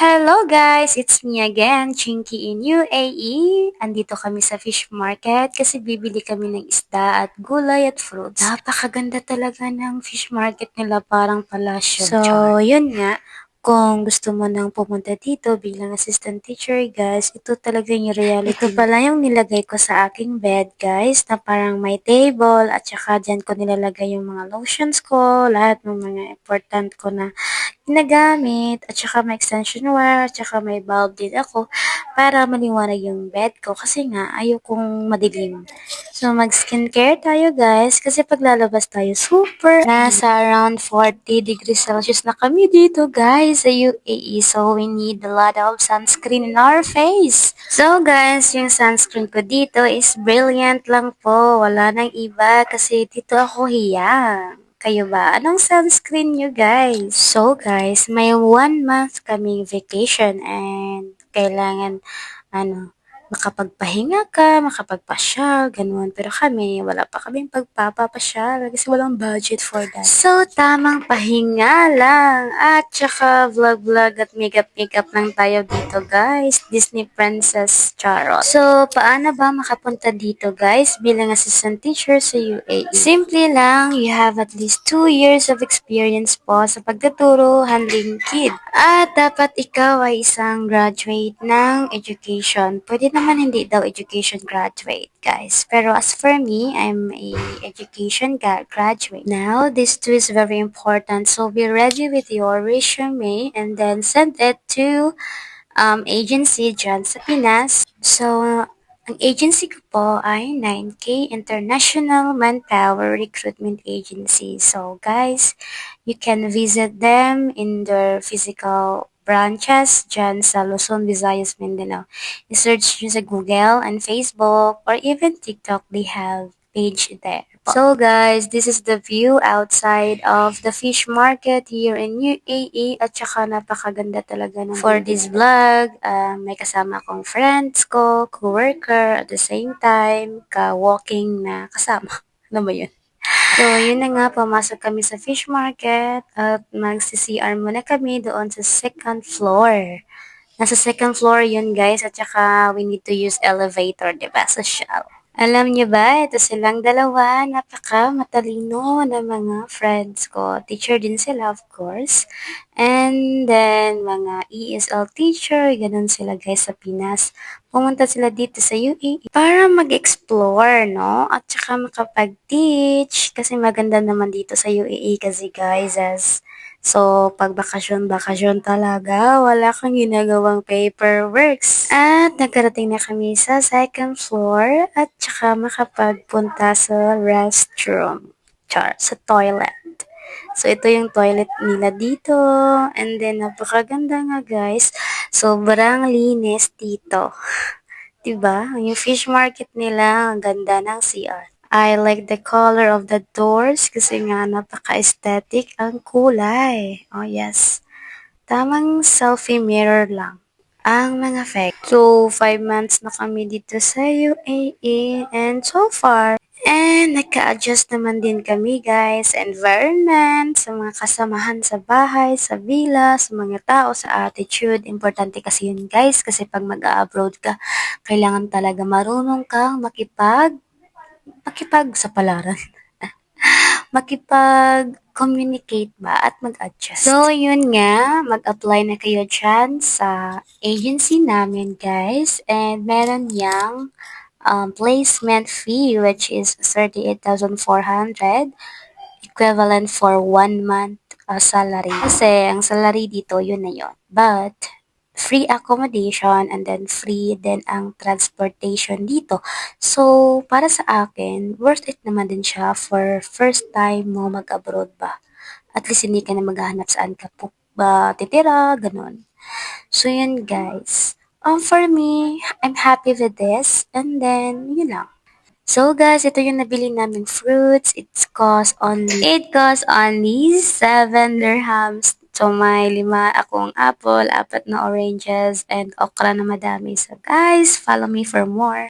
Hello guys! It's me again, Chinky in UAE. Andito kami sa fish market kasi bibili kami ng isda at gulay at fruits. Napakaganda talaga ng fish market nila, parang palasyo. So, yun nga. Kung gusto mo nang pumunta dito bilang assistant teacher, guys, ito talaga yung reality. Ito pala yung nilagay ko sa aking bed, guys, na parang may table at saka dyan ko nilalagay yung mga lotions ko, lahat ng mga important ko na ginagamit, at saka may extension wire, at saka may bulb din ako para maliwanag yung bed ko kasi nga ayokong madilim. So, mag-skincare tayo guys kasi paglalabas tayo super nasa around 40 degrees Celsius na kami dito guys sa UAE. So, we need a lot of sunscreen in our face. So guys, yung sunscreen ko dito is Brilliant lang po. Wala nang iba kasi dito ako hiyang. Kayo ba? Anong sunscreen nyo guys? So guys, may 1 month kaming vacation and kailangan makapagpahinga ka, makapagpasyal, ganun. Pero kami, wala pa kaming pagpapapasyal kasi walang budget for that. So, tamang pahinga lang. At saka vlog-vlog at makeup-makeup lang tayo dito, guys. Disney Princess Charot. So, paano ba makapunta dito, guys, bilang assistant teacher sa UAE? Simple lang, you have at least 2 years of experience po sa pagtuturo, handling kid. At dapat ikaw ay isang graduate ng education. Pwede naman hindi daw education graduate, guys. Pero as for me, I'm a education graduate. Now, this too is very important. So, be ready with your resume and then send it to agency dyan sa Pinas. So, ang agency ko po ay 9K International Manpower Recruitment Agency. So, guys, you can visit them in their physical branches dyan sa Luzon, Visayas, Mindanao. I-search nyo sa Google and Facebook or even TikTok, they have page there. So guys, this is the view outside of the fish market here in UAE at saka napakaganda talaga ng for this vlog. May kasama akong friends ko, co-worker, at the same time, ka-walking na kasama. Ano ba yun? So, yun na nga, pumasok kami sa fish market at mag-CR muna kami doon sa second floor. Nasa second floor yun guys at saka we need to use elevator, diba? Social. Alam niyo ba, ito silang dalawa, napaka matalino na mga friends ko. Teacher din sila, of course. And then, mga ESL teacher, ganun sila guys sa Pinas. Pumunta sila dito sa UAE para mag-explore, no? At saka makapag-teach. Kasi maganda naman dito sa UAE kasi guys, so, pag bakasyon talaga, wala kang ginagawang paperworks. At nagkarating na kami sa second floor at saka makapagpunta sa restroom. Sa toilet. So, ito yung toilet nila dito. And then, napakaganda nga guys. Sobrang linis dito. Diba? Yung fish market nila, ang ganda ng CR. I like the color of the doors kasi nga napaka-aesthetic ang kulay. Oh yes. Tamang selfie mirror lang ang mga effect. So, 5 months na kami dito sa UAE and so far, and nagka-adjust naman din kami guys sa environment, sa mga kasamahan sa bahay, sa villa, sa mga tao, sa attitude. Importante kasi yun guys kasi pag mag-abroad ka, kailangan talaga marunong kang makipagsapalaran. Makipag-communicate ba at mag-adjust. So, yun nga, mag-apply na kayo dyan sa agency namin, guys. And meron yang placement fee, which is 38,400, equivalent for 1 month salary. Kasi, ang salary dito, yun na yun. But, free accommodation and then free din ang transportation dito. So, para sa akin, worth it naman din siya for first time mo mag-abroad ba. At least hindi ka na maghahanap saan ka titira, ganun. So, yun guys. For me, I'm happy with this. And then, yun lang. So guys, ito yung nabili namin fruits. It cost only 7 dirhams. So may 5 akong apple, 4 na oranges, and okra na madami. So guys, follow me for more.